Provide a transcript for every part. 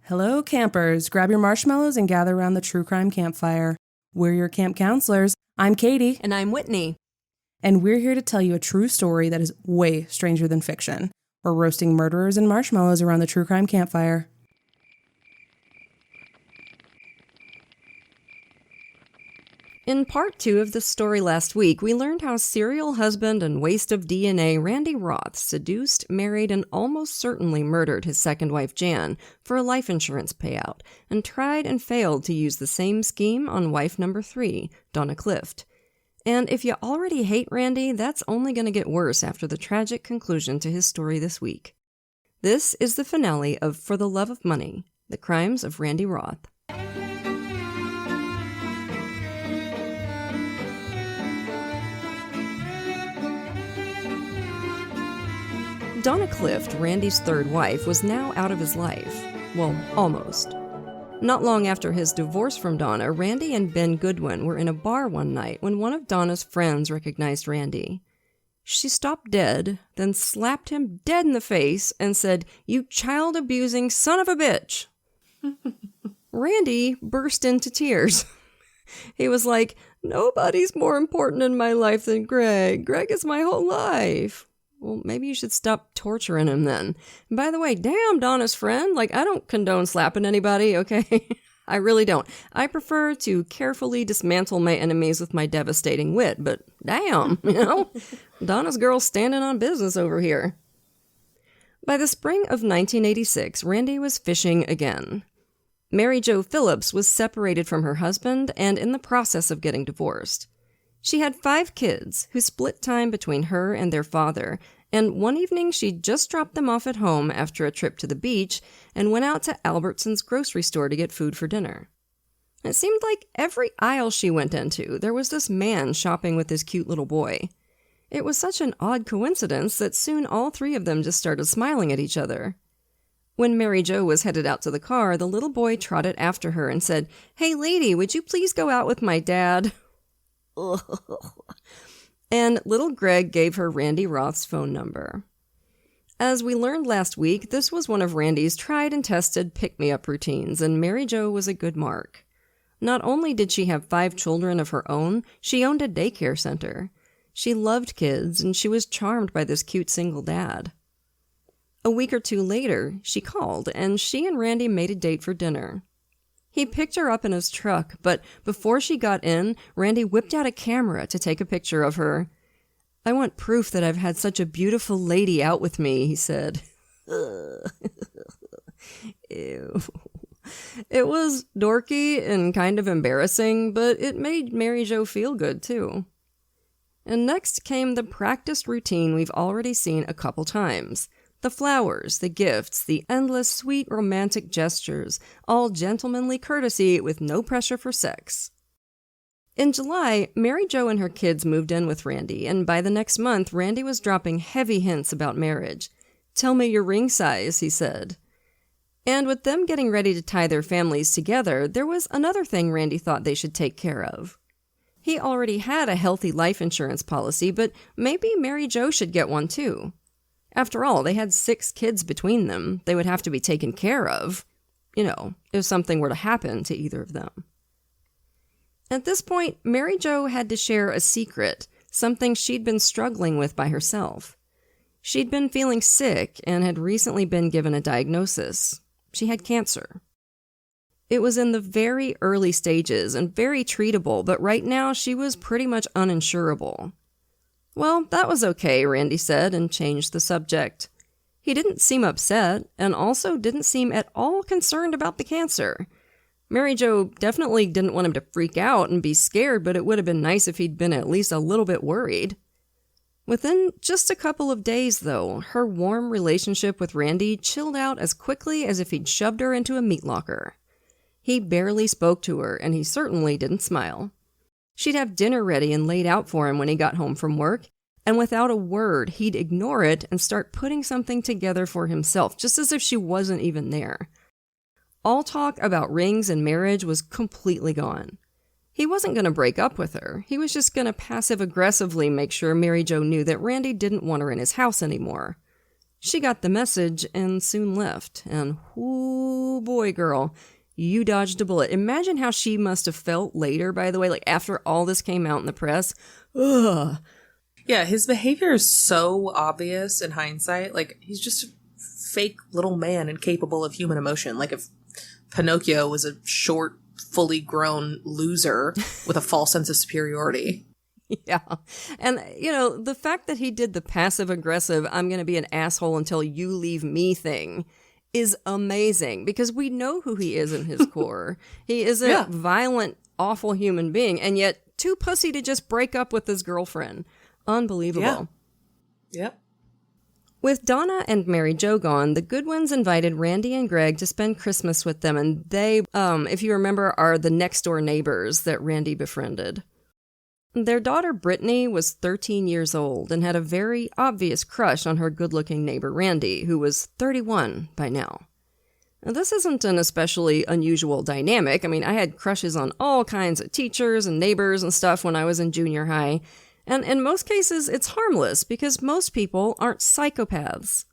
Hello, campers. Grab your marshmallows and gather around the true crime campfire. We're your camp counselors. I'm Katie. And I'm Whitney. And we're here to tell you a true story that is way stranger than fiction. We're roasting murderers and marshmallows around the true crime campfire. In part 2 of the story last week, we learned how serial husband and waste of DNA Randy Roth seduced, married, and almost certainly murdered his second wife Jan for a life insurance payout, and tried and failed to use the same scheme on wife number 3, Donna Clift. And if you already hate Randy, that's only going to get worse after the tragic conclusion to his story this week. This is the finale of For the Love of Money, The Crimes of Randy Roth. Donna Clift, Randy's third wife, was now out of his life. Well, almost. Not long after his divorce from Donna, Randy and Ben Goodwin were in a bar one night when one of Donna's friends recognized Randy. She stopped dead, then slapped him dead in the face and said, "You child-abusing son of a bitch!" Randy burst into tears. He was like, "Nobody's more important in my life than Greg. Greg is my whole life." Well, maybe you should stop torturing him then. And by the way, damn, Donna's friend. I don't condone slapping anybody, okay? I really don't. I prefer to carefully dismantle my enemies with my devastating wit, but damn, Donna's girl standing on business over here. By the spring of 1986, Randy was fishing again. Mary Jo Phillips was separated from her husband and in the process of getting divorced. She had 5 kids who split time between her and their father, and one evening she just dropped them off at home after a trip to the beach and went out to Albertson's grocery store to get food for dinner. It seemed like every aisle she went into, there was this man shopping with his cute little boy. It was such an odd coincidence that soon all 3 of them just started smiling at each other. When Mary Jo was headed out to the car, the little boy trotted after her and said, "Hey lady, would you please go out with my dad?" And little Greg gave her Randy Roth's phone number. As we learned last week, this was one of Randy's tried and tested pick-me-up routines, and Mary Jo was a good mark. Not only did she have 5 children of her own, she owned a daycare center. She loved kids, and she was charmed by this cute single dad. A week or 2 later, she called, and she and Randy made a date for dinner. He picked her up in his truck, but before she got in, Randy whipped out a camera to take a picture of her. "I want proof that I've had such a beautiful lady out with me," he said. Ew. It was dorky and kind of embarrassing, but it made Mary Jo feel good, too. And next came the practiced routine we've already seen a couple times. The flowers, the gifts, the endless sweet romantic gestures, all gentlemanly courtesy with no pressure for sex. In July, Mary Jo and her kids moved in with Randy, and by the next month, Randy was dropping heavy hints about marriage. "Tell me your ring size," he said. And with them getting ready to tie their families together, there was another thing Randy thought they should take care of. He already had a healthy life insurance policy, but maybe Mary Jo should get one too. After all, they had 6 kids between them. They would have to be taken care of, if something were to happen to either of them. At this point, Mary Jo had to share a secret, something she'd been struggling with by herself. She'd been feeling sick and had recently been given a diagnosis. She had cancer. It was in the very early stages and very treatable, but right now she was pretty much uninsurable. "Well, that was okay," Randy said, and changed the subject. He didn't seem upset, and also didn't seem at all concerned about the cancer. Mary Jo definitely didn't want him to freak out and be scared, but it would have been nice if he'd been at least a little bit worried. Within just a couple of days, though, her warm relationship with Randy chilled out as quickly as if he'd shoved her into a meat locker. He barely spoke to her, and he certainly didn't smile. She'd have dinner ready and laid out for him when he got home from work, and without a word, he'd ignore it and start putting something together for himself, just as if she wasn't even there. All talk about rings and marriage was completely gone. He wasn't going to break up with her. He was just going to passive-aggressively make sure Mary Jo knew that Randy didn't want her in his house anymore. She got the message and soon left. And whoo boy, girl, you dodged a bullet. Imagine how she must have felt later, by the way, like after all this came out in the press. Ugh. Yeah, his behavior is so obvious in hindsight. Like, he's just a fake little man incapable of human emotion. Like, if Pinocchio was a short, fully grown loser with a false sense of superiority. Yeah. And, the fact that he did the passive-aggressive, I'm going to be an asshole until you leave me thing is amazing because we know who he is in his core. He is a violent, awful human being, and yet too pussy to just break up with his girlfriend. Unbelievable. Yeah. Yep. With Donna and Mary Jo gone, the Goodwins invited Randy and Greg to spend Christmas with them, and they, if you remember, are the next-door neighbors that Randy befriended. Their daughter Brittany was 13 years old and had a very obvious crush on her good-looking neighbor Randy, who was 31 by now. Now, this isn't an especially unusual dynamic. I mean, I had crushes on all kinds of teachers and neighbors and stuff when I was in junior high. And in most cases, it's harmless because most people aren't psychopaths.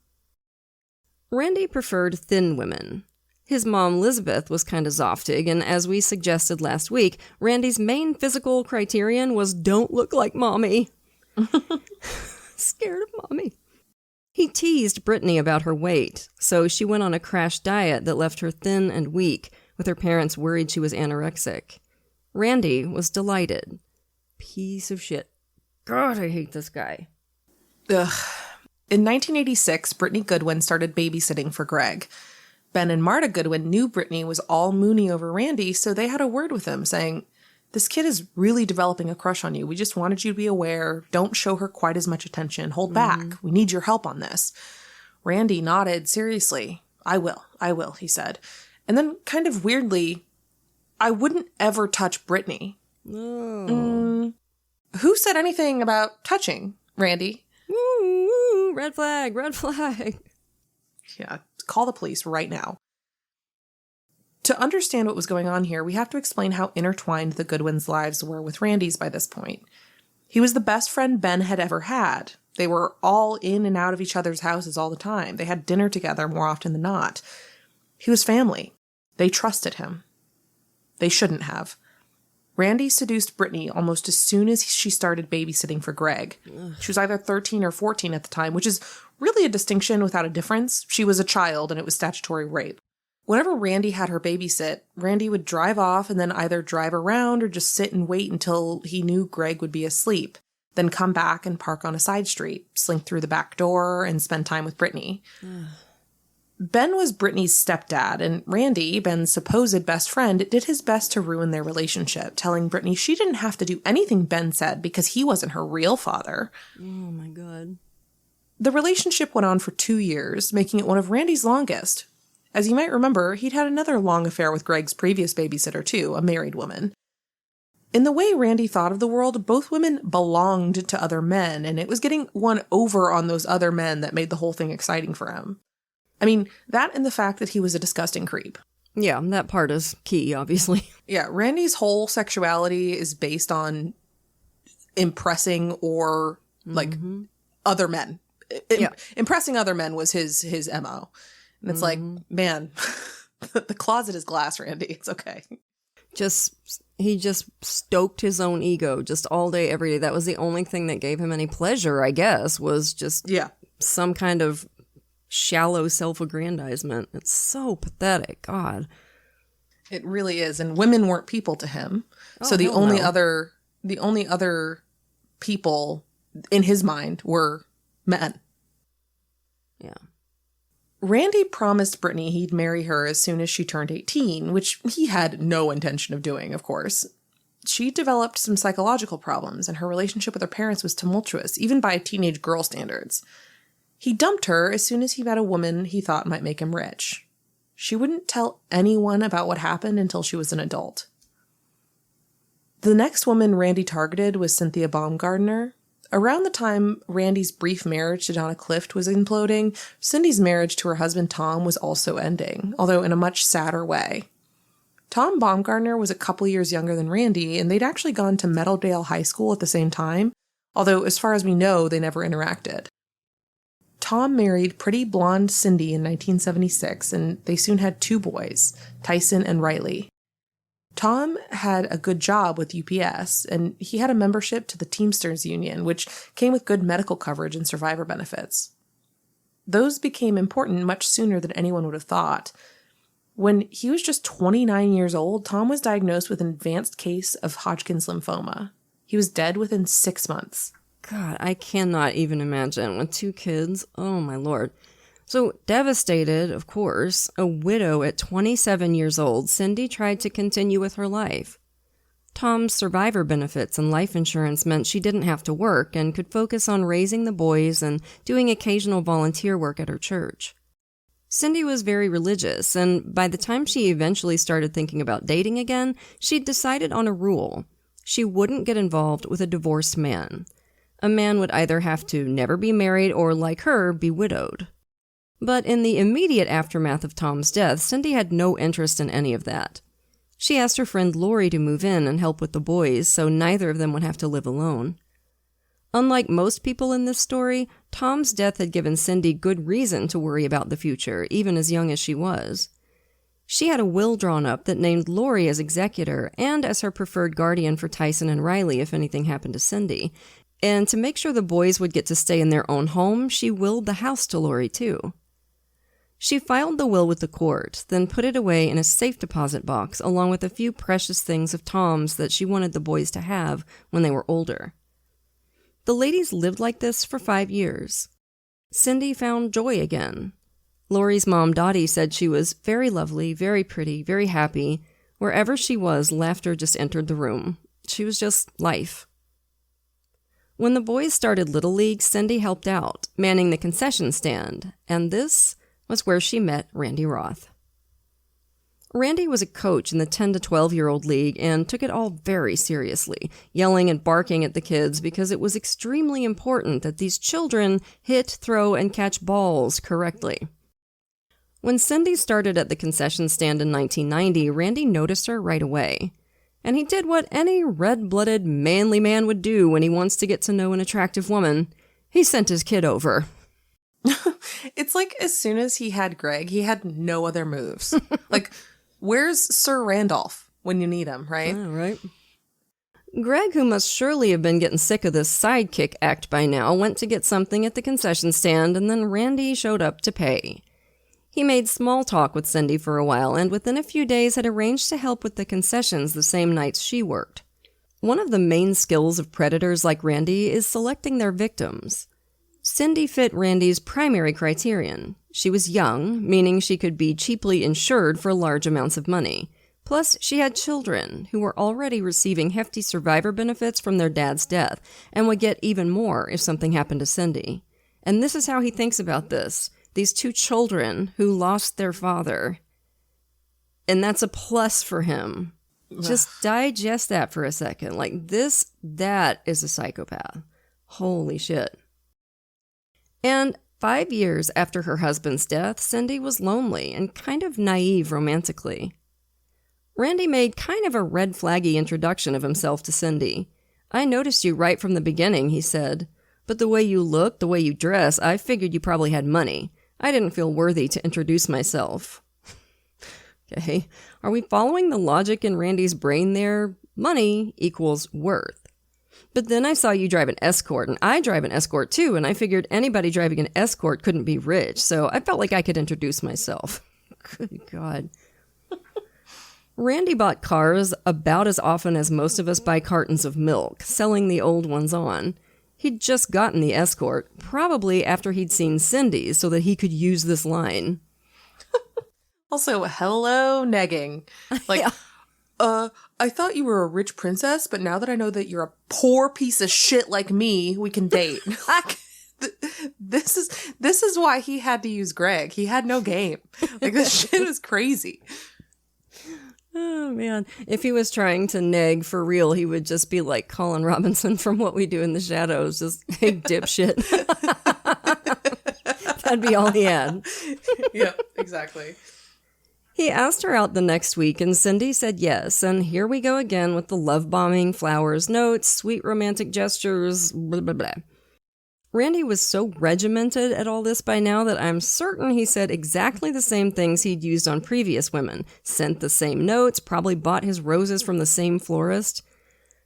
Randy preferred thin women. His mom, Elizabeth, was kind of zoftig, and as we suggested last week, Randy's main physical criterion was don't look like mommy. Scared of mommy. He teased Brittany about her weight, so she went on a crash diet that left her thin and weak, with her parents worried she was anorexic. Randy was delighted. Piece of shit. God, I hate this guy. Ugh. In 1986, Brittany Goodwin started babysitting for Greg. Ben and Marta Goodwin knew Brittany was all moony over Randy, so they had a word with him saying, "This kid is really developing a crush on you. We just wanted you to be aware. Don't show her quite as much attention. Hold back. We need your help on this." Randy nodded seriously. I will, he said. And then kind of weirdly, "I wouldn't ever touch Brittany." Oh. Who said anything about touching, Randy? Woo, red flag, red flag. Yeah, call the police right now. To understand what was going on here, we have to explain how intertwined the Goodwins' lives were with Randy's by this point. He was the best friend Ben had ever had. They were all in and out of each other's houses all the time. They had dinner together more often than not. He was family. They trusted him. They shouldn't have. Randy seduced Brittany almost as soon as she started babysitting for Greg. She was either 13 or 14 at the time, which is really a distinction without a difference. She was a child and it was statutory rape. Whenever Randy had her babysit, Randy would drive off and then either drive around or just sit and wait until he knew Greg would be asleep, then come back and park on a side street, slink through the back door, and spend time with Brittany. Ben was Brittany's stepdad, and Randy, Ben's supposed best friend, did his best to ruin their relationship, telling Brittany she didn't have to do anything Ben said because he wasn't her real father. Oh my God. The relationship went on for 2 years, making it one of Randy's longest. As you might remember, he'd had another long affair with Greg's previous babysitter too, a married woman. In the way Randy thought of the world, both women belonged to other men, and it was getting one over on those other men that made the whole thing exciting for him. I mean, that and the fact that he was a disgusting creep. Yeah, that part is key, obviously. Yeah, Randy's whole sexuality is based on impressing or, other men. Impressing other men was his MO. And it's like, man, the closet is glass, Randy. It's okay. He just stoked his own ego just all day, every day. That was the only thing that gave him any pleasure, I guess, was just some kind of shallow self-aggrandizement. It's so pathetic. God. It really is. And women weren't people to him. Oh, so the only other people in his mind were men. Yeah. Randy promised Brittany he'd marry her as soon as she turned 18, which he had no intention of doing, of course. She developed some psychological problems, and her relationship with her parents was tumultuous, even by teenage girl standards. He dumped her as soon as he met a woman he thought might make him rich. She wouldn't tell anyone about what happened until she was an adult. The next woman Randy targeted was Cynthia Baumgardner. Around the time Randy's brief marriage to Donna Clift was imploding, Cindy's marriage to her husband Tom was also ending, although in a much sadder way. Tom Baumgardner was a couple years younger than Randy, and they'd actually gone to Meadowdale High School at the same time, although as far as we know, they never interacted. Tom married pretty blonde Cindy in 1976, and they soon had 2 boys, Tyson and Riley. Tom had a good job with UPS, and he had a membership to the Teamsters Union, which came with good medical coverage and survivor benefits. Those became important much sooner than anyone would have thought. When he was just 29 years old, Tom was diagnosed with an advanced case of Hodgkin's lymphoma. He was dead within 6 months. God, I cannot even imagine. With 2 kids, oh my lord. So devastated, of course, a widow at 27 years old, Cindy tried to continue with her life. Tom's survivor benefits and life insurance meant she didn't have to work and could focus on raising the boys and doing occasional volunteer work at her church. Cindy was very religious, and by the time she eventually started thinking about dating again, she'd decided on a rule. She wouldn't get involved with a divorced man. A man would either have to never be married or, like her, be widowed. But in the immediate aftermath of Tom's death, Cindy had no interest in any of that. She asked her friend Lori to move in and help with the boys so neither of them would have to live alone. Unlike most people in this story, Tom's death had given Cindy good reason to worry about the future, even as young as she was. She had a will drawn up that named Lori as executor and as her preferred guardian for Tyson and Riley if anything happened to Cindy. And to make sure the boys would get to stay in their own home, she willed the house to Lori too. She filed the will with the court, then put it away in a safe deposit box along with a few precious things of Tom's that she wanted the boys to have when they were older. The ladies lived like this for 5 years. Cindy found joy again. Lori's mom, Dottie, said she was very lovely, very pretty, very happy. Wherever she was, laughter just entered the room. She was just life. When the boys started Little League, Cindy helped out, manning the concession stand, and this was where she met Randy Roth. Randy was a coach in the 10 to 12-year-old league and took it all very seriously, yelling and barking at the kids because it was extremely important that these children hit, throw, and catch balls correctly. When Cindy started at the concession stand in 1990, Randy noticed her right away. And he did what any red-blooded, manly man would do when he wants to get to know an attractive woman. He sent his kid over. It's like as soon as he had Greg, he had no other moves. Like, where's Sir Randolph when you need him, right? Yeah, right. Greg, who must surely have been getting sick of this sidekick act by now, went to get something at the concession stand, and then Randy showed up to pay. He made small talk with Cindy for a while, and within a few days had arranged to help with the concessions the same nights she worked. One of the main skills of predators like Randy is selecting their victims. Cindy fit Randy's primary criterion. She was young, meaning she could be cheaply insured for large amounts of money. Plus, she had children who were already receiving hefty survivor benefits from their dad's death and would get even more if something happened to Cindy. And this is how he thinks about this. These 2 children who lost their father. And that's a plus for him. Just digest that for a second. Like, that is a psychopath. Holy shit. And 5 years after her husband's death, Cindy was lonely and kind of naive romantically. Randy made kind of a red flaggy introduction of himself to Cindy. "I noticed you right from the beginning," he said. "But the way you look, the way you dress, I figured you probably had money. I didn't feel worthy to introduce myself." Okay, are we following the logic in Randy's brain there? Money equals worth. "But then I saw you drive an Escort, and I drive an Escort too, and I figured anybody driving an Escort couldn't be rich, so I felt like I could introduce myself." Good God. Randy bought cars about as often as most of us buy cartons of milk, selling the old ones on. He'd just gotten the Escort, probably after he'd seen Cindy's, so that he could use this line. Also, hello, negging. Like, Yeah. I thought you were a rich princess, but now that I know that you're a poor piece of shit like me, we can date. This is why he had to use Greg. He had no game. Like, this shit was crazy. Oh, man. If he was trying to neg for real, he would just be like Colin Robinson from What We Do in the Shadows. Just, "Hey, dipshit." That'd be all he had. Yep, exactly. He asked her out the next week, and Cindy said yes. And here we go again with the love bombing, flowers, notes, sweet romantic gestures, blah, blah, blah. Randy was so regimented at all this by now that I'm certain he said exactly the same things he'd used on previous women, sent the same notes, probably bought his roses from the same florist.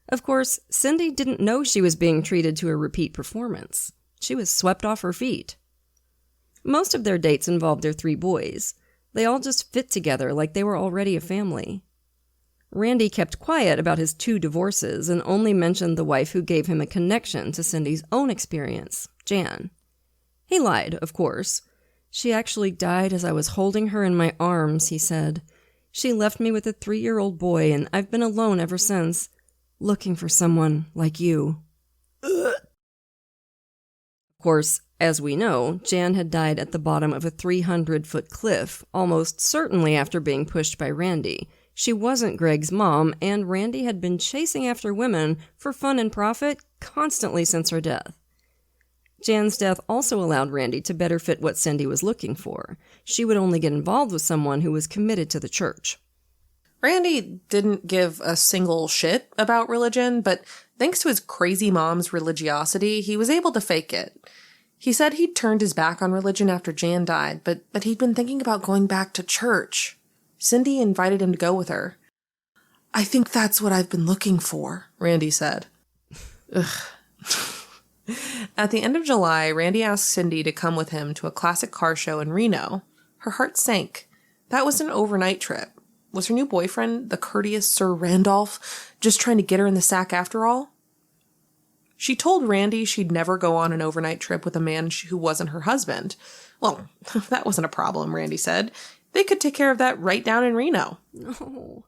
Of course, Cindy didn't know she was being treated to a repeat performance. She was swept off her feet. Most of their dates involved their 3 boys. They all just fit together like they were already a family. Randy kept quiet about his 2 divorces and only mentioned the wife who gave him a connection to Cindy's own experience, Jan. He lied, of course. She actually died as I was holding her in my arms, he said. She left me with a 3-year-old boy, and I've been alone ever since, looking for someone like you. Of course, as we know, Jan had died at the bottom of a 300-foot cliff, almost certainly after being pushed by Randy. She wasn't Greg's mom, and Randy had been chasing after women for fun and profit constantly since her death. Jan's death also allowed Randy to better fit what Cindy was looking for. She would only get involved with someone who was committed to the church. Randy didn't give a single shit about religion, but thanks to his crazy mom's religiosity, he was able to fake it. He said he'd turned his back on religion after Jan died, but he'd been thinking about going back to church. Cindy invited him to go with her. I think that's what I've been looking for, Randy said. Ugh. At the end of July, Randy asked Cindy to come with him to a classic car show in Reno. Her heart sank. That was an overnight trip. Was her new boyfriend, the courteous Sir Randolph, just trying to get her in the sack after all? She told Randy she'd never go on an overnight trip with a man who wasn't her husband. Well, that wasn't a problem, Randy said. They could take care of that right down in Reno. No.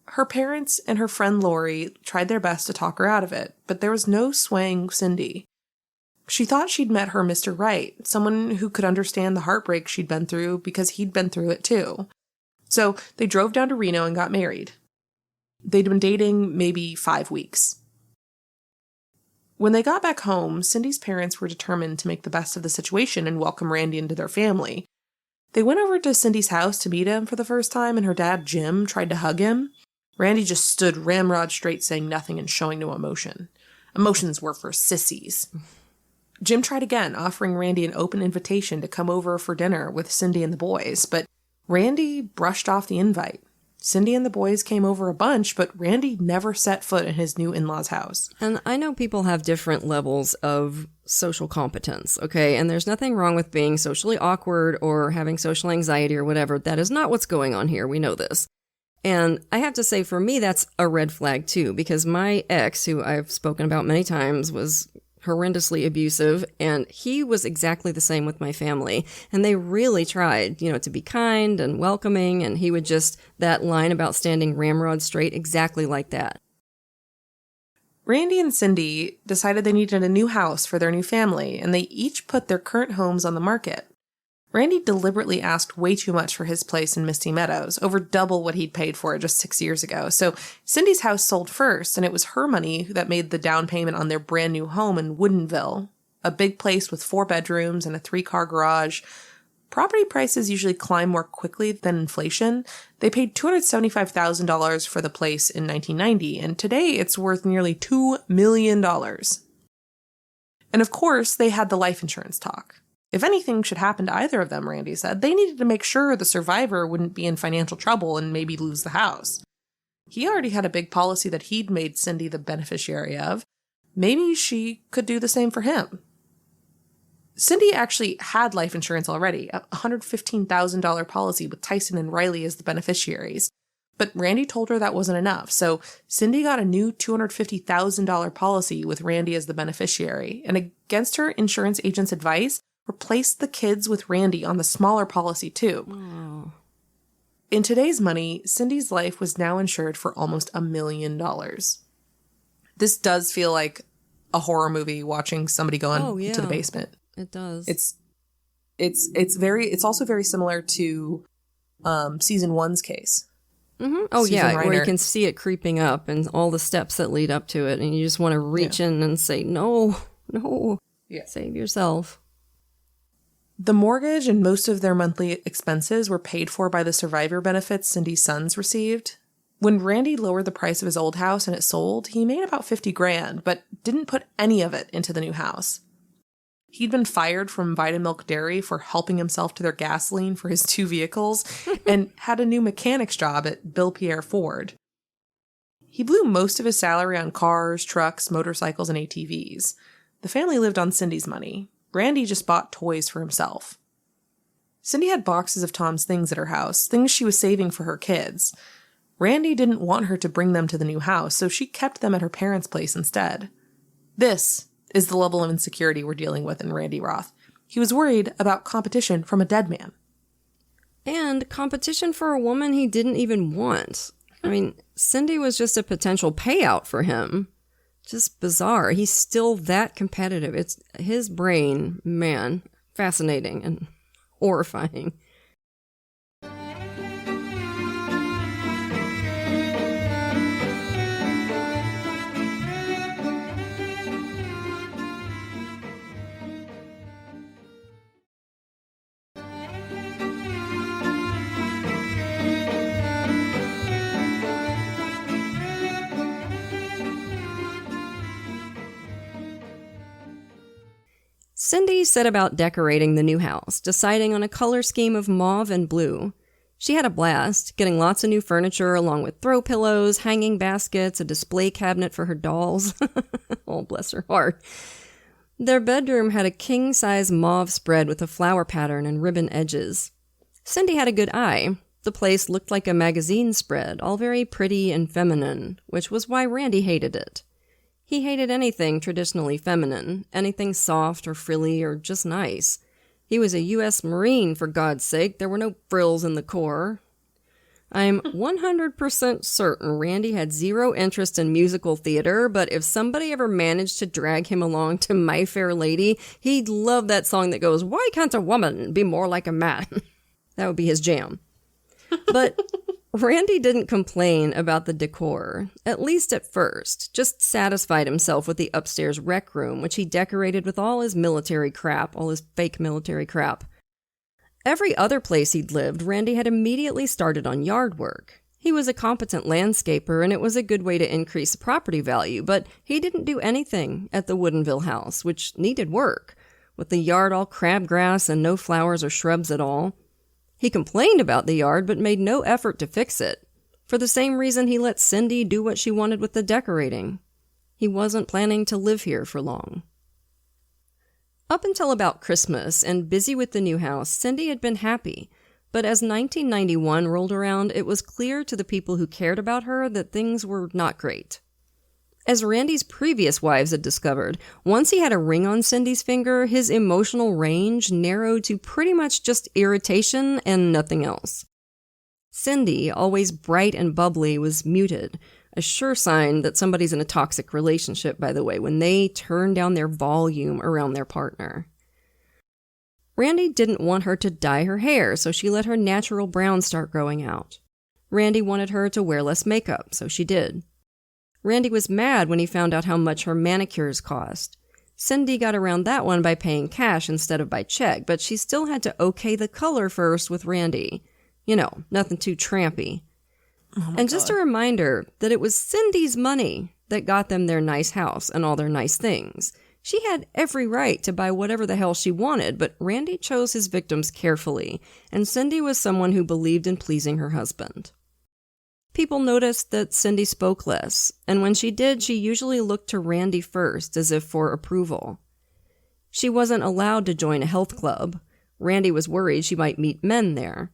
Her parents and her friend Lori tried their best to talk her out of it, but there was no swaying Cindy. She thought she'd met her Mr. Right, someone who could understand the heartbreak she'd been through because he'd been through it too. So they drove down to Reno and got married. They'd been dating maybe 5 weeks. When they got back home, Cindy's parents were determined to make the best of the situation and welcome Randy into their family. They went over to Cindy's house to meet him for the first time, and her dad, Jim, tried to hug him. Randy just stood ramrod straight, saying nothing and showing no emotion. Emotions were for sissies. Jim tried again, offering Randy an open invitation to come over for dinner with Cindy and the boys, but Randy brushed off the invite. Cindy and the boys came over a bunch, but Randy never set foot in his new in-laws' house. And I know people have different levels of social competence, okay? And there's nothing wrong with being socially awkward or having social anxiety or whatever. That is not what's going on here. We know this. And I have to say, for me, that's a red flag, too, because my ex, who I've spoken about many times, was horrendously abusive, and he was exactly the same with my family. And they really tried, to be kind and welcoming, and he would just, that line about standing ramrod straight, exactly like that. Randy and Cindy decided they needed a new house for their new family, and they each put their current homes on the market. Randy deliberately asked way too much for his place in Misty Meadows, over double what he'd paid for it just 6 years ago. So Cindy's house sold first, and it was her money that made the down payment on their brand new home in Woodinville, a big place with 4 bedrooms and a 3-car garage. Property prices usually climb more quickly than inflation. They paid $275,000 for the place in 1990, and today it's worth nearly $2 million. And of course, they had the life insurance talk. If anything should happen to either of them, Randy said, they needed to make sure the survivor wouldn't be in financial trouble and maybe lose the house. He already had a big policy that he'd made Cindy the beneficiary of. Maybe she could do the same for him. Cindy actually had life insurance already, a $115,000 policy with Tyson and Riley as the beneficiaries. But Randy told her that wasn't enough, so Cindy got a new $250,000 policy with Randy as the beneficiary, and against her insurance agent's advice, replaced the kids with Randy on the smaller policy too. Oh. In today's money, Cindy's life was now insured for almost $1 million. This does feel like a horror movie watching somebody go into the basement. It does. It's also very similar to season 1's case. Mm-hmm. Oh, Susan yeah, Reiner. where you can see it creeping up and all the steps that lead up to it, and you just want to reach in and say, no, save yourself. The mortgage and most of their monthly expenses were paid for by the survivor benefits Cindy's sons received. When Randy lowered the price of his old house and it sold, he made about $50,000, but didn't put any of it into the new house. He'd been fired from Vitamilk Dairy for helping himself to their gasoline for his 2 vehicles and had a new mechanic's job at Bill Pierre Ford. He blew most of his salary on cars, trucks, motorcycles, and ATVs. The family lived on Cindy's money. Randy just bought toys for himself. Cindy had boxes of Tom's things at her house, things she was saving for her kids. Randy didn't want her to bring them to the new house, so she kept them at her parents' place instead. This is the level of insecurity we're dealing with in Randy Roth. He was worried about competition from a dead man. And competition for a woman he didn't even want. I mean, Cindy was just a potential payout for him. Just bizarre. He's still that competitive. It's his brain, man, fascinating and horrifying. Cindy set about decorating the new house, deciding on a color scheme of mauve and blue. She had a blast, getting lots of new furniture along with throw pillows, hanging baskets, a display cabinet for her dolls. Oh, bless her heart. Their bedroom had a king-size mauve spread with a flower pattern and ribbon edges. Cindy had a good eye. The place looked like a magazine spread, all very pretty and feminine, which was why Randy hated it. He hated anything traditionally feminine, anything soft or frilly or just nice. He was a U.S. Marine, for God's sake. There were no frills in the Corps. I'm 100% certain Randy had zero interest in musical theater, but if somebody ever managed to drag him along to My Fair Lady, he'd love that song that goes, "Why can't a woman be more like a man?" That would be his jam. But Randy didn't complain about the decor, at least at first, just satisfied himself with the upstairs rec room, which he decorated with all his military crap, all his fake military crap. Every other place he'd lived, Randy had immediately started on yard work. He was a competent landscaper, and it was a good way to increase the property value, but he didn't do anything at the Woodinville house, which needed work, with the yard all crabgrass and no flowers or shrubs at all. He complained about the yard, but made no effort to fix it, for the same reason he let Cindy do what she wanted with the decorating. He wasn't planning to live here for long. Up until about Christmas, and busy with the new house, Cindy had been happy, but as 1991 rolled around, it was clear to the people who cared about her that things were not great. As Randy's previous wives had discovered, once he had a ring on Cindy's finger, his emotional range narrowed to pretty much just irritation and nothing else. Cindy, always bright and bubbly, was muted, a sure sign that somebody's in a toxic relationship, by the way, when they turn down their volume around their partner. Randy didn't want her to dye her hair, so she let her natural brown start growing out. Randy wanted her to wear less makeup, so she did. Randy was mad when he found out how much her manicures cost. Cindy got around that one by paying cash instead of by check, but she still had to okay the color first with Randy. You know, nothing too trampy. And just a reminder that it was Cindy's money that got them their nice house and all their nice things. She had every right to buy whatever the hell she wanted, but Randy chose his victims carefully, and Cindy was someone who believed in pleasing her husband. People noticed that Cindy spoke less, and when she did, she usually looked to Randy first, as if for approval. She wasn't allowed to join a health club. Randy was worried she might meet men there.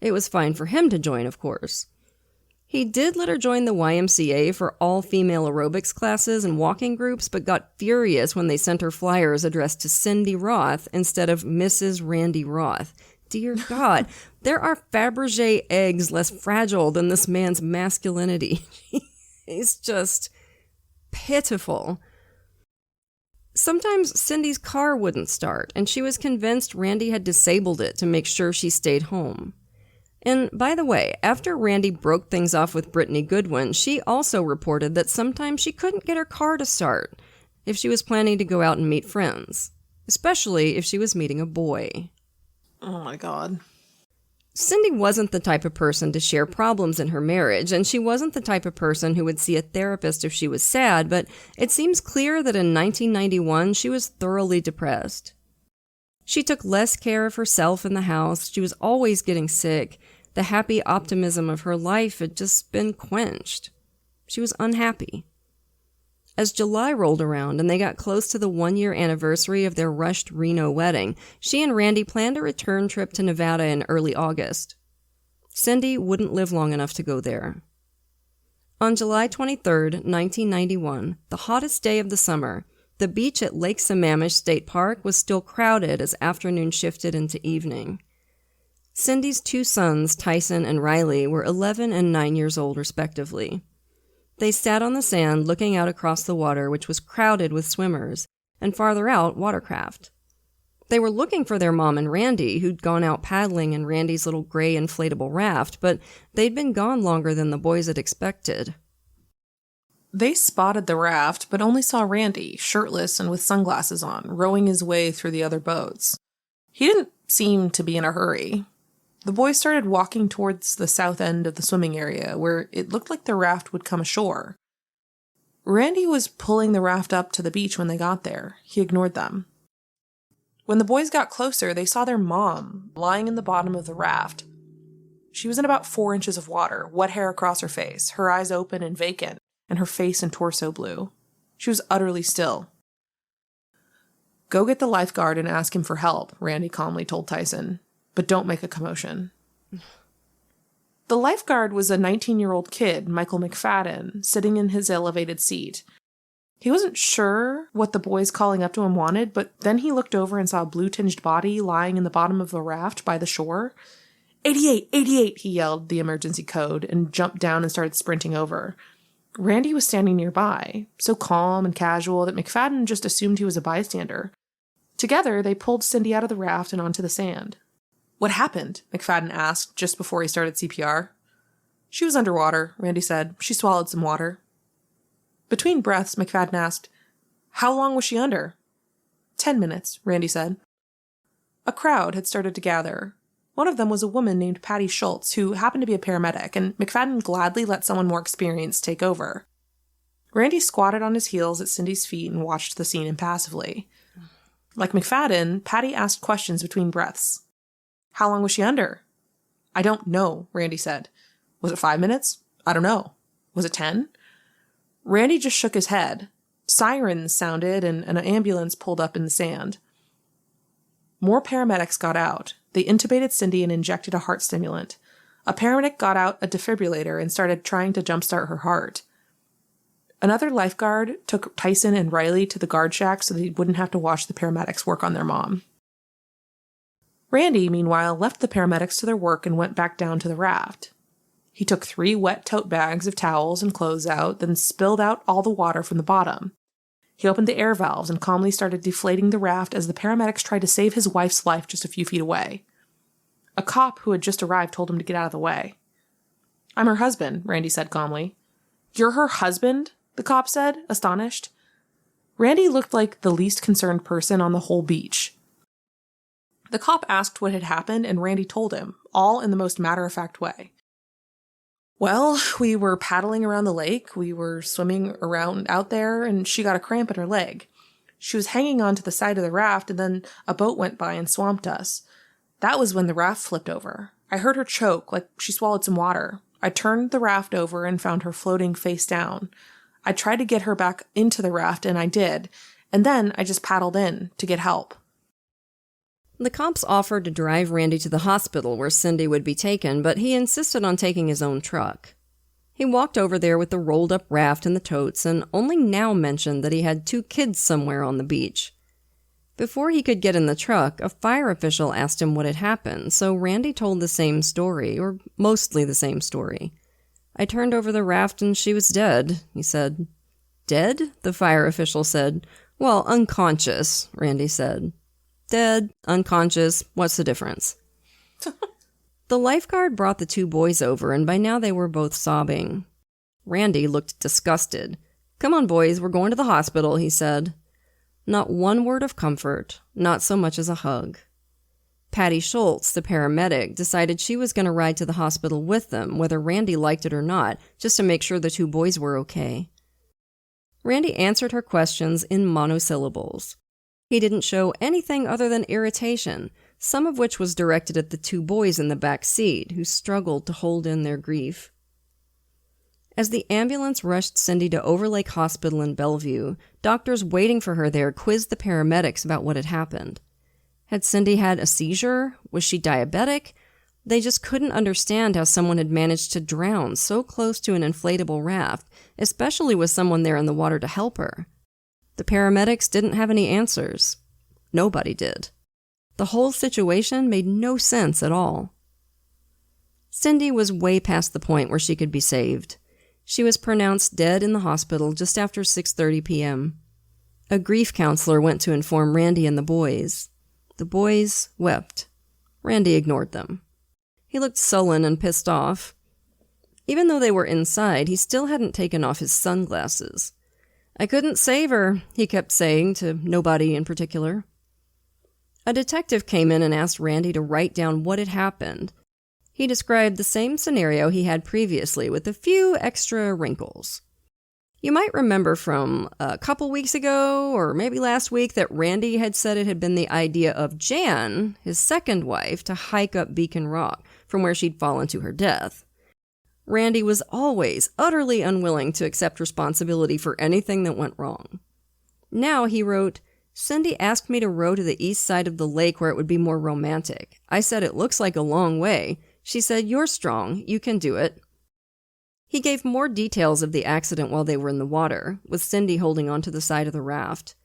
It was fine for him to join, of course. He did let her join the YMCA for all-female aerobics classes and walking groups, but got furious when they sent her flyers addressed to Cindy Roth instead of Mrs. Randy Roth. Dear God, there are Fabergé eggs less fragile than this man's masculinity. He's just pitiful. Sometimes Cindy's car wouldn't start, and she was convinced Randy had disabled it to make sure she stayed home. And by the way, after Randy broke things off with Brittany Goodwin, she also reported that sometimes she couldn't get her car to start if she was planning to go out and meet friends, especially if she was meeting a boy. Oh my God. Cindy wasn't the type of person to share problems in her marriage, and she wasn't the type of person who would see a therapist if she was sad, but it seems clear that in 1991 she was thoroughly depressed. She took less care of herself in the house, she was always getting sick, the happy optimism of her life had just been quenched. She was unhappy. As July rolled around and they got close to the 1-year anniversary of their rushed Reno wedding, she and Randy planned a return trip to Nevada in early August. Cindy wouldn't live long enough to go there. On July 23, 1991, the hottest day of the summer, the beach at Lake Sammamish State Park was still crowded as afternoon shifted into evening. Cindy's 2 sons, Tyson and Riley, were 11 and 9 years old respectively. They sat on the sand looking out across the water, which was crowded with swimmers, and farther out, watercraft. They were looking for their mom and Randy, who'd gone out paddling in Randy's little gray inflatable raft, but they'd been gone longer than the boys had expected. They spotted the raft, but only saw Randy, shirtless and with sunglasses on, rowing his way through the other boats. He didn't seem to be in a hurry. The boys started walking towards the south end of the swimming area, where it looked like the raft would come ashore. Randy was pulling the raft up to the beach when they got there. He ignored them. When the boys got closer, they saw their mom lying in the bottom of the raft. She was in about 4 inches of water, wet hair across her face, her eyes open and vacant, and her face and torso blue. She was utterly still. "Go get the lifeguard and ask him for help," Randy calmly told Tyson. "But don't make a commotion." The lifeguard was a 19-year-old kid, Michael McFadden, sitting in his elevated seat. He wasn't sure what the boys calling up to him wanted, but then he looked over and saw a blue-tinged body lying in the bottom of the raft by the shore. 88, 88, he yelled the emergency code and jumped down and started sprinting over. Randy was standing nearby, so calm and casual that McFadden just assumed he was a bystander. Together, they pulled Cindy out of the raft and onto the sand. "What happened?" McFadden asked just before he started CPR. "She was underwater," Randy said. "She swallowed some water." Between breaths, McFadden asked, "How long was she under?" 10 minutes, Randy said. A crowd had started to gather. One of them was a woman named Patty Schultz, who happened to be a paramedic, and McFadden gladly let someone more experienced take over. Randy squatted on his heels at Cindy's feet and watched the scene impassively. Like McFadden, Patty asked questions between breaths. "How long was she under?" "I don't know," Randy said. "Was it 5 minutes? I don't know. Was it 10? Randy just shook his head. Sirens sounded and an ambulance pulled up in the sand. More paramedics got out. They intubated Cindy and injected a heart stimulant. A paramedic got out a defibrillator and started trying to jumpstart her heart. Another lifeguard took Tyson and Riley to the guard shack so they wouldn't have to watch the paramedics work on their mom. Randy, meanwhile, left the paramedics to their work and went back down to the raft. He took 3 wet tote bags of towels and clothes out, then spilled out all the water from the bottom. He opened the air valves and calmly started deflating the raft as the paramedics tried to save his wife's life just a few feet away. A cop who had just arrived told him to get out of the way. "I'm her husband," Randy said calmly. "You're her husband?" the cop said, astonished. Randy looked like the least concerned person on the whole beach. The cop asked what had happened, and Randy told him, all in the most matter-of-fact way. "Well, we were paddling around the lake, we were swimming around out there, and she got a cramp in her leg. She was hanging onto the side of the raft, and then a boat went by and swamped us. That was when the raft flipped over. I heard her choke, like she swallowed some water. I turned the raft over and found her floating face down. I tried to get her back into the raft, and I did, and then I just paddled in to get help." The cops offered to drive Randy to the hospital where Cindy would be taken, but he insisted on taking his own truck. He walked over there with the rolled-up raft and the totes, and only now mentioned that he had 2 kids somewhere on the beach. Before he could get in the truck, a fire official asked him what had happened, so Randy told the same story, or mostly the same story. "I turned over the raft and she was dead," he said. "Dead?" the fire official said. "Well, unconscious," Randy said. "Dead, unconscious, what's the difference?" The lifeguard brought the 2 boys over, and by now they were both sobbing. Randy looked disgusted. "Come on, boys, we're going to the hospital," he said. Not one word of comfort, not so much as a hug. Patty Schultz, the paramedic, decided she was going to ride to the hospital with them, whether Randy liked it or not, just to make sure the two boys were okay. Randy answered her questions in monosyllables. He didn't show anything other than irritation, some of which was directed at the two boys in the back seat, who struggled to hold in their grief. As the ambulance rushed Cindy to Overlake Hospital in Bellevue, doctors waiting for her there quizzed the paramedics about what had happened. Had Cindy had a seizure? Was she diabetic? They just couldn't understand how someone had managed to drown so close to an inflatable raft, especially with someone there in the water to help her. The paramedics didn't have any answers. Nobody did. The whole situation made no sense at all. Cindy was way past the point where she could be saved. She was pronounced dead in the hospital just after 6:30 p.m. A grief counselor went to inform Randy and the boys. The boys wept. Randy ignored them. He looked sullen and pissed off. Even though they were inside, he still hadn't taken off his sunglasses. "I couldn't save her," he kept saying to nobody in particular. A detective came in and asked Randy to write down what had happened. He described the same scenario he had previously with a few extra wrinkles. You might remember from a couple weeks ago, or maybe last week, that Randy had said it had been the idea of Jan, his second wife, to hike up Beacon Rock from where she'd fallen to her death. Randy was always utterly unwilling to accept responsibility for anything that went wrong. Now he wrote, "Cindy asked me to row to the east side of the lake where it would be more romantic. I said it looks like a long way. She said, 'You're strong, you can do it.'" He gave more details of the accident while they were in the water, with Cindy holding onto the side of the raft.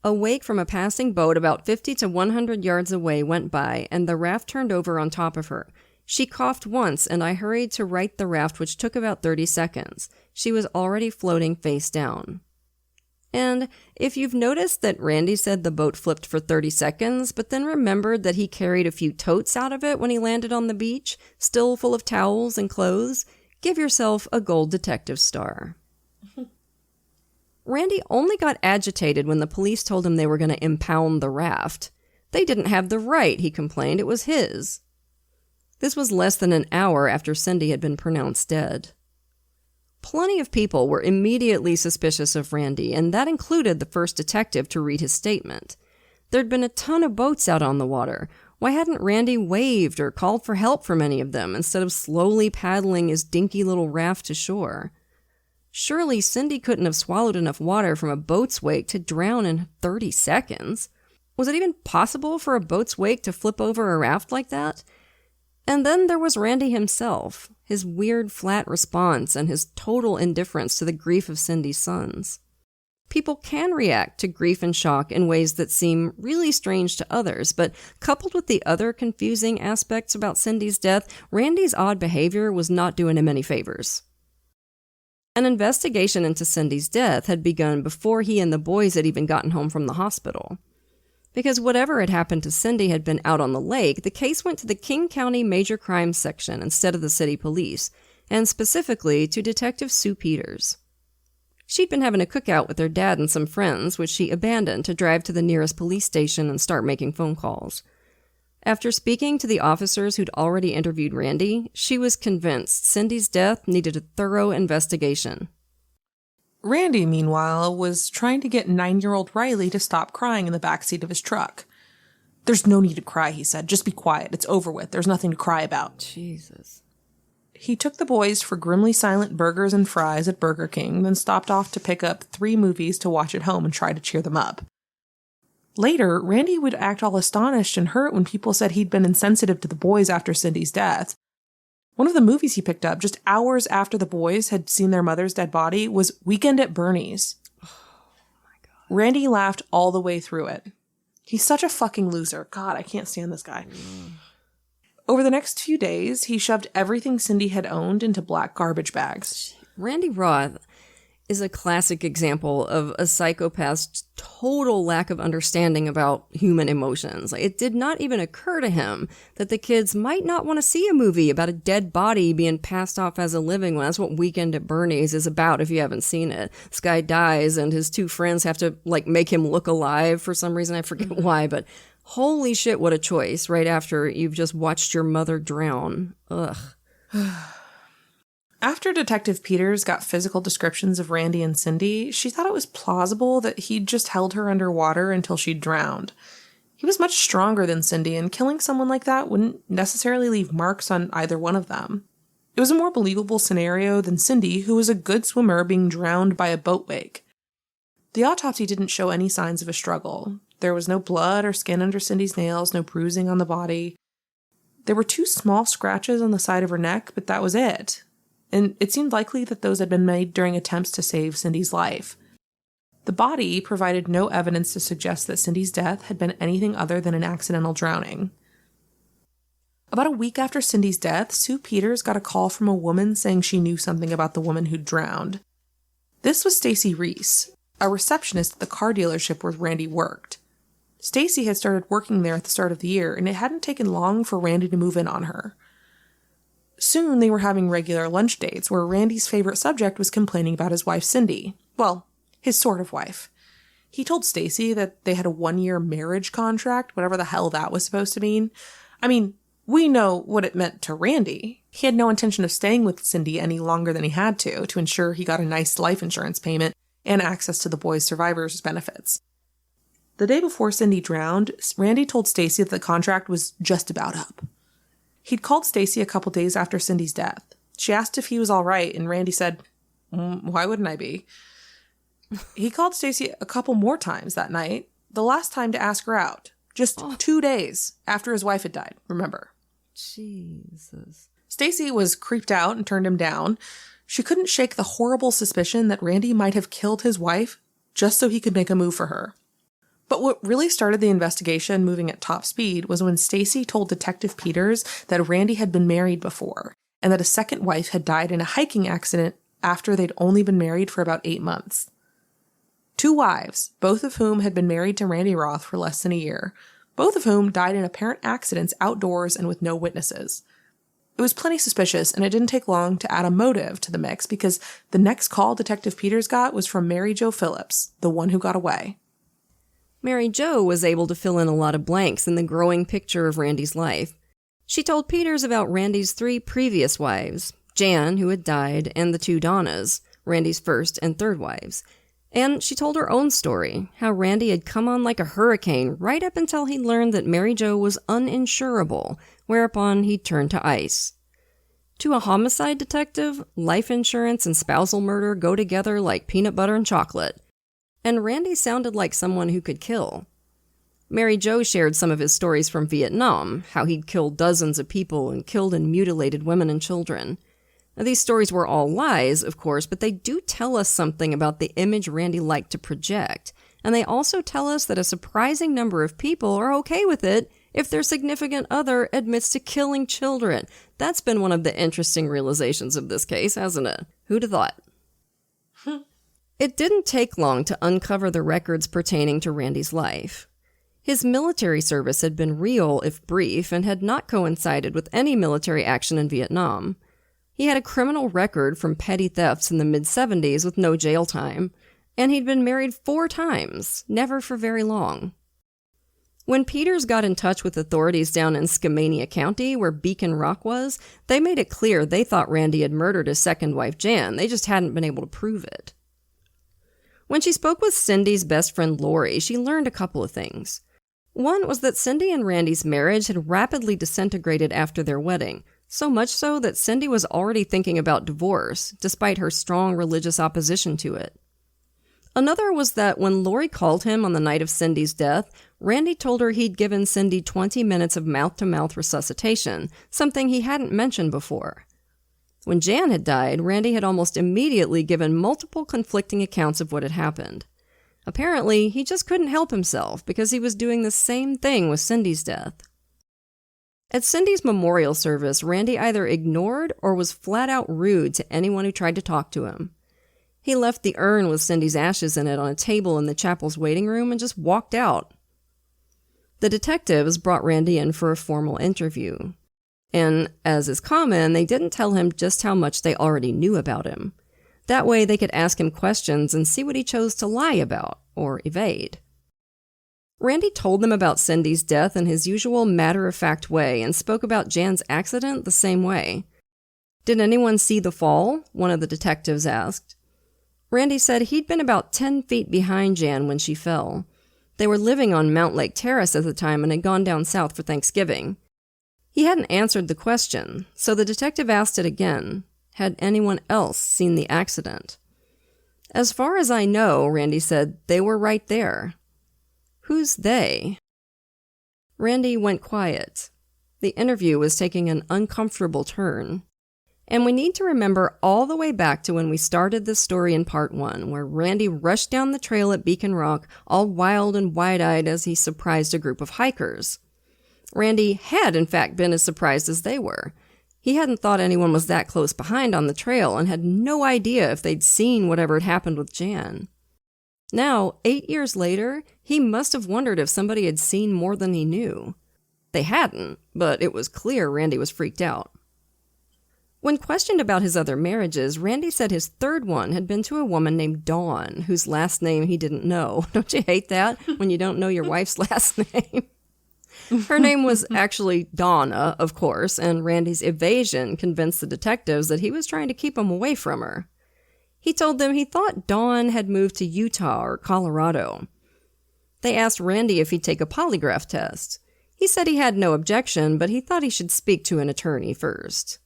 A wake from a passing boat about 50 to 100 yards away went by, and the raft turned over on top of her. She coughed once, and I hurried to right the raft, which took about 30 seconds. She was already floating face down. And if you've noticed that Randy said the boat flipped for 30 seconds, but then remembered that he carried a few totes out of it when he landed on the beach, still full of towels and clothes, give yourself a gold detective star. Randy only got agitated when the police told him they were going to impound the raft. They didn't have the right, he complained. It was his. This was less than an hour after Cindy had been pronounced dead. Plenty of people were immediately suspicious of Randy, and that included the first detective to read his statement. There'd been a ton of boats out on the water. Why hadn't Randy waved or called for help from any of them instead of slowly paddling his dinky little raft to shore? Surely Cindy couldn't have swallowed enough water from a boat's wake to drown in 30 seconds. Was it even possible for a boat's wake to flip over a raft like that? And then there was Randy himself, his weird flat response and his total indifference to the grief of Cindy's sons. People can react to grief and shock in ways that seem really strange to others, but coupled with the other confusing aspects about Cindy's death, Randy's odd behavior was not doing him any favors. An investigation into Cindy's death had begun before he and the boys had even gotten home from the hospital. Because whatever had happened to Cindy had been out on the lake, the case went to the King County Major Crimes Section instead of the city police, and specifically to Detective Sue Peters. She'd been having a cookout with her dad and some friends, which she abandoned to drive to the nearest police station and start making phone calls. After speaking to the officers who'd already interviewed Randy, she was convinced Cindy's death needed a thorough investigation. Randy, meanwhile, was trying to get 9-year-old Riley to stop crying in the backseat of his truck. "There's no need to cry," he said. "Just be quiet. It's over with. There's nothing to cry about." Jesus. He took the boys for grimly silent burgers and fries at Burger King, then stopped off to pick up 3 movies to watch at home and try to cheer them up. Later, Randy would act all astonished and hurt when people said he'd been insensitive to the boys after Cindy's death. One of the movies he picked up just hours after the boys had seen their mother's dead body was Weekend at Bernie's. Oh my God. Randy laughed all the way through it. He's such a fucking loser. God, I can't stand this guy. Over the next few days, he shoved everything Cindy had owned into black garbage bags. Randy Roth is a classic example of a psychopath's total lack of understanding about human emotions. It did not even occur to him that the kids might not want to see a movie about a dead body being passed off as a living one. That's what Weekend at Bernie's is about if you haven't seen it. This guy dies and his 2 friends have to make him look alive for some reason. I forget why, but Holy shit, what a choice, right after you've just watched your mother drown. Ugh. After Detective Peters got physical descriptions of Randy and Cindy, she thought it was plausible that he'd just held her underwater until she drowned. He was much stronger than Cindy, and killing someone like that wouldn't necessarily leave marks on either one of them. It was a more believable scenario than Cindy, who was a good swimmer being drowned by a boat wake. The autopsy didn't show any signs of a struggle. There was no blood or skin under Cindy's nails, no bruising on the body. There were 2 small scratches on the side of her neck, but that was it. And it seemed likely that those had been made during attempts to save Cindy's life. The body provided no evidence to suggest that Cindy's death had been anything other than an accidental drowning. About a week after Cindy's death, Sue Peters got a call from a woman saying she knew something about the woman who'd drowned. This was Stacy Reese, a receptionist at the car dealership where Randy worked. Stacy had started working there at the start of the year, and it hadn't taken long for Randy to move in on her. Soon they were having regular lunch dates where Randy's favorite subject was complaining about his wife Cindy. Well, his sort of wife. He told Stacy that they had a 1-year marriage contract, whatever the hell that was supposed to mean. I mean, we know what it meant to Randy. He had no intention of staying with Cindy any longer than he had to ensure he got a nice life insurance payment and access to the boys' survivors' benefits. The day before Cindy drowned, Randy told Stacy that the contract was just about up. He'd called Stacy a couple days after Cindy's death. She asked if he was all right, and Randy said, why wouldn't I be? He called Stacy a couple more times that night, the last time to ask her out. Just 2 days after his wife had died, remember. Jesus. Stacy was creeped out and turned him down. She couldn't shake the horrible suspicion that Randy might have killed his wife just so he could make a move for her. But what really started the investigation moving at top speed was when Stacy told Detective Peters that Randy had been married before, and that a second wife had died in a hiking accident after they'd only been married for about 8 months. 2 wives, both of whom had been married to Randy Roth for less than a year, both of whom died in apparent accidents outdoors and with no witnesses. It was plenty suspicious, and it didn't take long to add a motive to the mix because the next call Detective Peters got was from Mary Jo Phillips, the one who got away. Mary Jo was able to fill in a lot of blanks in the growing picture of Randy's life. She told Peters about Randy's 3 previous wives, Jan, who had died, and the 2 Donnas, Randy's first and third wives. And she told her own story, how Randy had come on like a hurricane right up until he learned that Mary Jo was uninsurable, whereupon he turned to ice. To a homicide detective, life insurance and spousal murder go together like peanut butter and chocolate. And Randy sounded like someone who could kill. Mary Jo shared some of his stories from Vietnam, how he'd killed dozens of people and killed and mutilated women and children. Now, these stories were all lies, of course, but they do tell us something about the image Randy liked to project. And they also tell us that a surprising number of people are okay with it if their significant other admits to killing children. That's been one of the interesting realizations of this case, hasn't it? Who'd have thought? It didn't take long to uncover the records pertaining to Randy's life. His military service had been real, if brief, and had not coincided with any military action in Vietnam. He had a criminal record from petty thefts in the mid-70s with no jail time, and he'd been married 4 times, never for very long. When Peters got in touch with authorities down in Skamania County, where Beacon Rock was, they made it clear they thought Randy had murdered his second wife, Jan. They just hadn't been able to prove it. When she spoke with Cindy's best friend Lori, she learned a couple of things. One was that Cindy and Randy's marriage had rapidly disintegrated after their wedding, so much so that Cindy was already thinking about divorce, despite her strong religious opposition to it. Another was that when Lori called him on the night of Cindy's death, Randy told her he'd given Cindy 20 minutes of mouth-to-mouth resuscitation, something he hadn't mentioned before. When Jan had died, Randy had almost immediately given multiple conflicting accounts of what had happened. Apparently, he just couldn't help himself because he was doing the same thing with Cindy's death. At Cindy's memorial service, Randy either ignored or was flat-out rude to anyone who tried to talk to him. He left the urn with Cindy's ashes in it on a table in the chapel's waiting room and just walked out. The detectives brought Randy in for a formal interview. And, as is common, they didn't tell him just how much they already knew about him. That way they could ask him questions and see what he chose to lie about or evade. Randy told them about Cindy's death in his usual matter-of-fact way and spoke about Jan's accident the same way. "Did anyone see the fall?" one of the detectives asked. Randy said he'd been about 10 feet behind Jan when she fell. They were living on Mount Lake Terrace at the time and had gone down south for Thanksgiving. He hadn't answered the question, so the detective asked it again. Had anyone else seen the accident? "As far as I know," Randy said, "they were right there." "Who's they?" Randy went quiet. The interview was taking an uncomfortable turn. And we need to remember all the way back to when we started this story in part 1, where Randy rushed down the trail at Beacon Rock, all wild and wide-eyed as he surprised a group of hikers. Randy had, in fact, been as surprised as they were. He hadn't thought anyone was that close behind on the trail and had no idea if they'd seen whatever had happened with Jan. Now, 8 years later, he must have wondered if somebody had seen more than he knew. They hadn't, but it was clear Randy was freaked out. When questioned about his other marriages, Randy said his third one had been to a woman named Dawn, whose last name he didn't know. Don't you hate that, when you don't know your wife's last name? Her name was actually Donna, of course, and Randy's evasion convinced the detectives that he was trying to keep them away from her. He told them he thought Dawn had moved to Utah or Colorado. They asked Randy if he'd take a polygraph test. He said he had no objection, but he thought he should speak to an attorney first.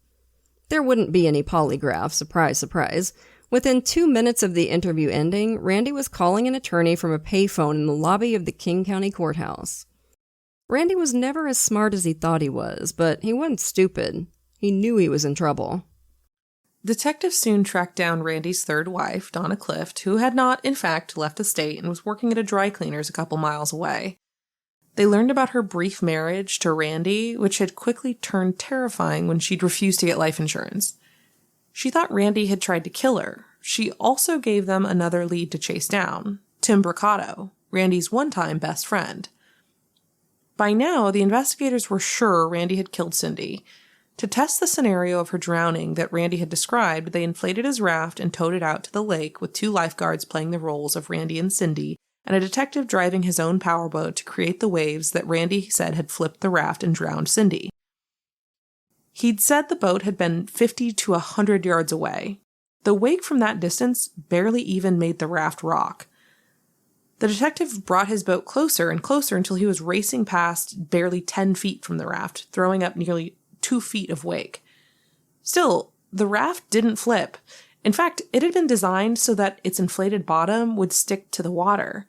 There wouldn't be any polygraph, surprise, surprise. Within 2 minutes of the interview ending, Randy was calling an attorney from a payphone in the lobby of the King County Courthouse. Randy was never as smart as he thought he was, but he wasn't stupid. He knew he was in trouble. Detectives soon tracked down Randy's third wife, Donna Clift, who had not, in fact, left the state and was working at a dry cleaner's a couple miles away. They learned about her brief marriage to Randy, which had quickly turned terrifying when she'd refused to get life insurance. She thought Randy had tried to kill her. She also gave them another lead to chase down, Tim Bricotto, Randy's one-time best friend. By now, the investigators were sure Randy had killed Cindy. To test the scenario of her drowning that Randy had described, they inflated his raft and towed it out to the lake with 2 lifeguards playing the roles of Randy and Cindy, and a detective driving his own powerboat to create the waves that Randy said had flipped the raft and drowned Cindy. He'd said the boat had been 50 to 100 yards away. The wake from that distance barely even made the raft rock. The detective brought his boat closer and closer until he was racing past barely 10 feet from the raft, throwing up nearly 2 feet of wake. Still, the raft didn't flip. In fact, it had been designed so that its inflated bottom would stick to the water.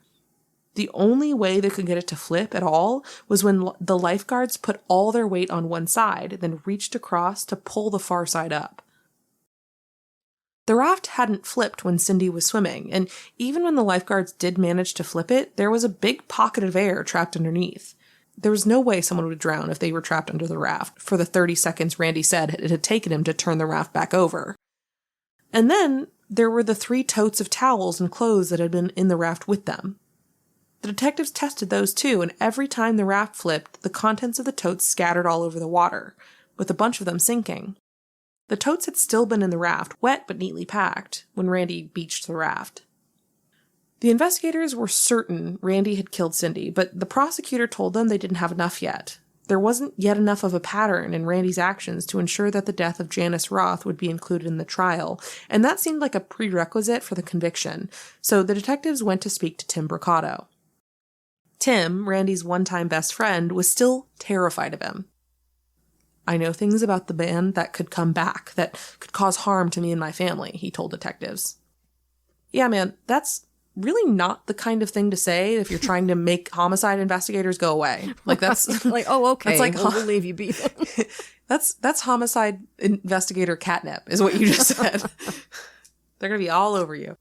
The only way they could get it to flip at all was when the lifeguards put all their weight on one side, then reached across to pull the far side up. The raft hadn't flipped when Cindy was swimming, and even when the lifeguards did manage to flip it, there was a big pocket of air trapped underneath. There was no way someone would drown if they were trapped under the raft for the 30 seconds Randy said it had taken him to turn the raft back over. And then there were the 3 totes of towels and clothes that had been in the raft with them. The detectives tested those too, and every time the raft flipped, the contents of the totes scattered all over the water, with a bunch of them sinking. The totes had still been in the raft, wet but neatly packed, when Randy beached the raft. The investigators were certain Randy had killed Cindy, but the prosecutor told them they didn't have enough yet. There wasn't yet enough of a pattern in Randy's actions to ensure that the death of Janice Roth would be included in the trial, and that seemed like a prerequisite for the conviction, so the detectives went to speak to Tim Bricotto. Tim, Randy's one-time best friend, was still terrified of him. "I know things about the man that could come back, that could cause harm to me and my family," he told detectives. Yeah, man, that's really not the kind of thing to say if you're trying to make homicide investigators go away. Like, that's like, oh, okay, that's like, we'll leave you be. that's homicide investigator catnip, is what you just said. They're going to be all over you.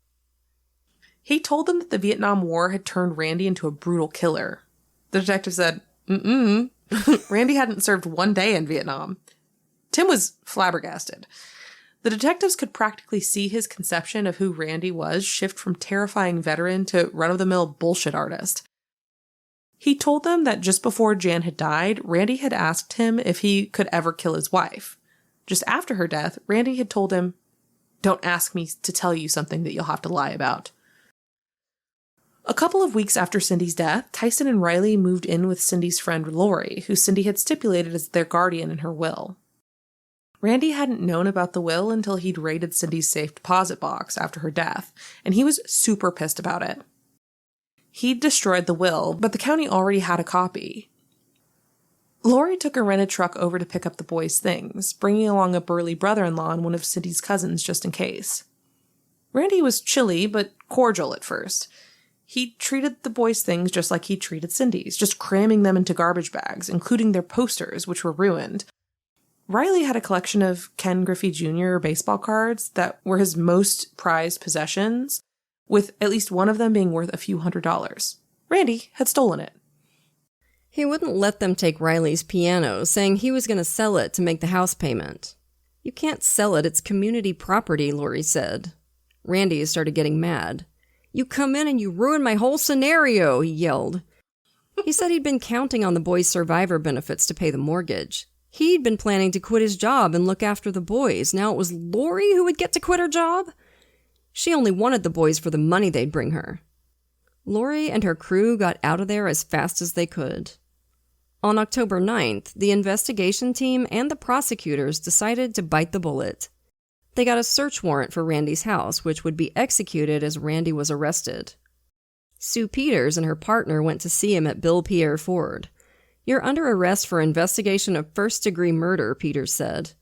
He told them that the Vietnam War had turned Randy into a brutal killer. The detective said, Randy hadn't served 1 day in Vietnam. Tim was flabbergasted. The detectives could practically see his conception of who Randy was shift from terrifying veteran to run-of-the-mill bullshit artist. He told them that just before Jan had died, Randy had asked him if he could ever kill his wife. Just after her death, Randy had told him, "Don't ask me to tell you something that you'll have to lie about." A couple of weeks after Cindy's death, Tyson and Riley moved in with Cindy's friend Lori, who Cindy had stipulated as their guardian in her will. Randy hadn't known about the will until he'd raided Cindy's safe deposit box after her death, and he was super pissed about it. He'd destroyed the will, but the county already had a copy. Lori took a rented truck over to pick up the boys' things, bringing along a burly brother-in-law and one of Cindy's cousins just in case. Randy was chilly but cordial at first. He treated the boys' things just like he treated Cindy's, just cramming them into garbage bags, including their posters, which were ruined. Riley had a collection of Ken Griffey Jr. baseball cards that were his most prized possessions, with at least one of them being worth a few $100s. Randy had stolen it. He wouldn't let them take Riley's piano, saying he was going to sell it to make the house payment. "You can't sell it, it's community property," Lori said. Randy started getting mad. "You come in and you ruin my whole scenario," he yelled. He said he'd been counting on the boys' survivor benefits to pay the mortgage. He'd been planning to quit his job and look after the boys. Now it was Lori who would get to quit her job? She only wanted the boys for the money they'd bring her. Lori and her crew got out of there as fast as they could. On October 9th, the investigation team and the prosecutors decided to bite the bullet. They got a search warrant for Randy's house, which would be executed as Randy was arrested. Sue Peters and her partner went to see him at Bill Pierre Ford. "You're under arrest for investigation of first-degree murder," Peters said.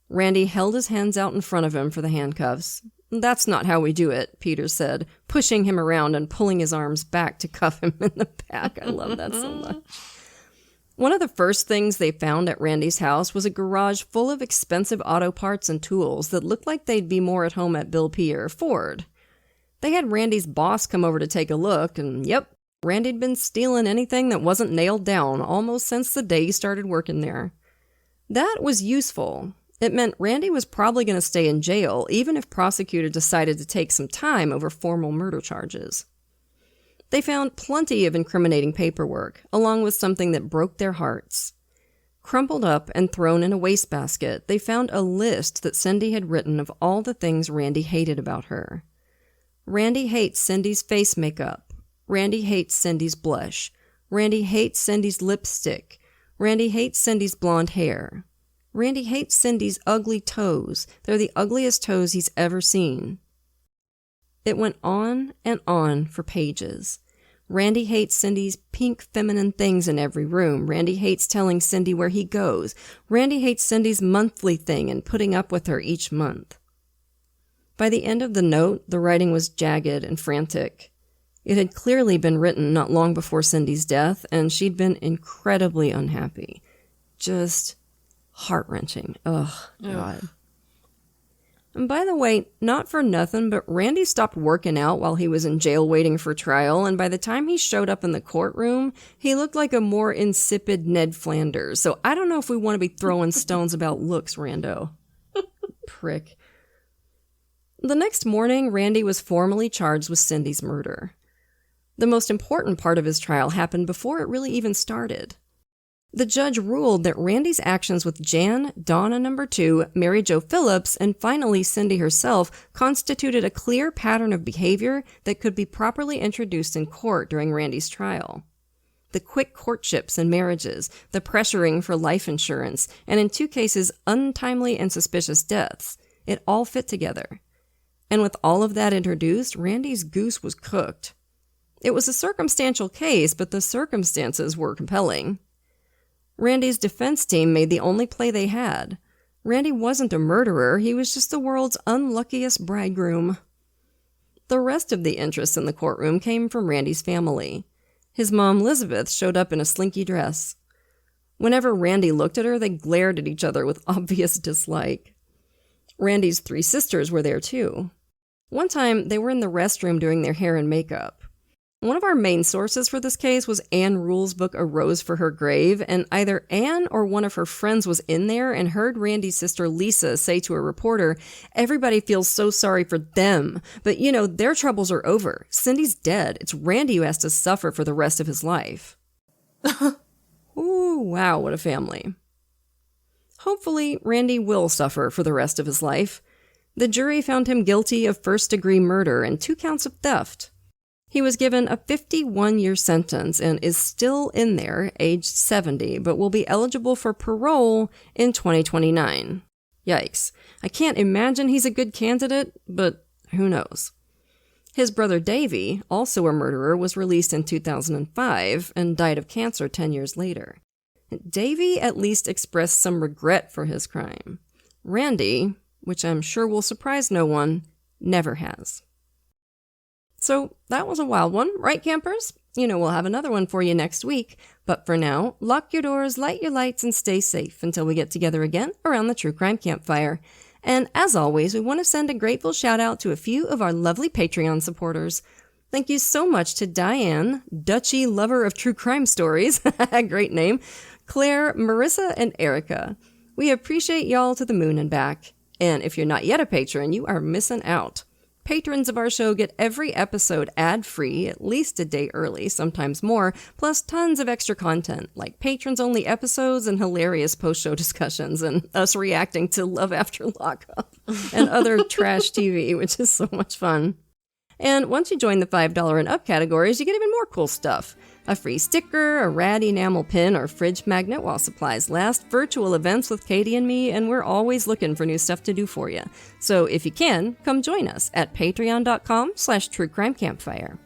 Randy held his hands out in front of him for the handcuffs. "That's not how we do it," Peters said, pushing him around and pulling his arms back to cuff him in the back. I love that so much. One of the first things they found at Randy's house was a garage full of expensive auto parts and tools that looked like they'd be more at home at Bill Pierre Ford. They had Randy's boss come over to take a look, and yep, Randy'd been stealing anything that wasn't nailed down almost since the day he started working there. That was useful. It meant Randy was probably going to stay in jail, even if prosecutors decided to take some time over formal murder charges. They found plenty of incriminating paperwork, along with something that broke their hearts. Crumpled up and thrown in a wastebasket, they found a list that Cindy had written of all the things Randy hated about her. Randy hates Cindy's face makeup. Randy hates Cindy's blush. Randy hates Cindy's lipstick. Randy hates Cindy's blonde hair. Randy hates Cindy's ugly toes. They're the ugliest toes he's ever seen. It went on and on for pages. Randy hates Cindy's pink feminine things in every room. Randy hates telling Cindy where he goes. Randy hates Cindy's monthly thing and putting up with her each month. By the end of the note, the writing was jagged and frantic. It had clearly been written not long before Cindy's death, and she'd been incredibly unhappy. Just heart-wrenching. Ugh, God. And by the way, not for nothing, but Randy stopped working out while he was in jail waiting for trial, and by the time he showed up in the courtroom, he looked like a more insipid Ned Flanders. So I don't know if we want to be throwing stones about looks, Rando. Prick. The next morning, Randy was formally charged with Cindy's murder. The most important part of his trial happened before it really even started. The judge ruled that Randy's actions with Jan, Donna No. 2, Mary Jo Phillips, and finally Cindy herself constituted a clear pattern of behavior that could be properly introduced in court during Randy's trial. The quick courtships and marriages, the pressuring for life insurance, and in 2 cases, untimely and suspicious deaths, it all fit together. And with all of that introduced, Randy's goose was cooked. It was a circumstantial case, but the circumstances were compelling. Randy's defense team made the only play they had. Randy wasn't a murderer, he was just the world's unluckiest bridegroom. The rest of the interest in the courtroom came from Randy's family. His mom, Elizabeth, showed up in a slinky dress. Whenever Randy looked at her, they glared at each other with obvious dislike. Randy's 3 sisters were there too. One time, they were in the restroom doing their hair and makeup. One of our main sources for this case was Anne Rule's book A Rose for Her Grave, and either Anne or one of her friends was in there and heard Randy's sister Lisa say to a reporter, "Everybody feels so sorry for them, but their troubles are over. Cindy's dead. It's Randy who has to suffer for the rest of his life." Ooh, wow, what a family. Hopefully, Randy will suffer for the rest of his life. The jury found him guilty of first-degree murder and 2 counts of theft. He was given a 51-year sentence and is still in there, aged 70, but will be eligible for parole in 2029. Yikes. I can't imagine he's a good candidate, but who knows? His brother Davy, also a murderer, was released in 2005 and died of cancer 10 years later. Davy at least expressed some regret for his crime. Randy, which I'm sure will surprise no one, never has. So that was a wild one, right, campers? You know we'll have another one for you next week. But for now, lock your doors, light your lights, and stay safe until we get together again around the True Crime Campfire. And as always, we want to send a grateful shout out to a few of our lovely Patreon supporters. Thank you so much to Diane, Dutchy lover of true crime stories, great name, Claire, Marissa, and Erica. We appreciate y'all to the moon and back. And if you're not yet a patron, you are missing out. Patrons of our show get every episode ad-free, at least a day early, sometimes more, plus tons of extra content, like patrons-only episodes and hilarious post-show discussions, and us reacting to Love After Lockup and other trash TV, which is so much fun. And once you join the $5 and up categories, you get even more cool stuff. A free sticker, a rad enamel pin, or fridge magnet while supplies last, virtual events with Katie and me, and we're always looking for new stuff to do for you. So if you can, come join us at patreon.com/truecrimecampfire.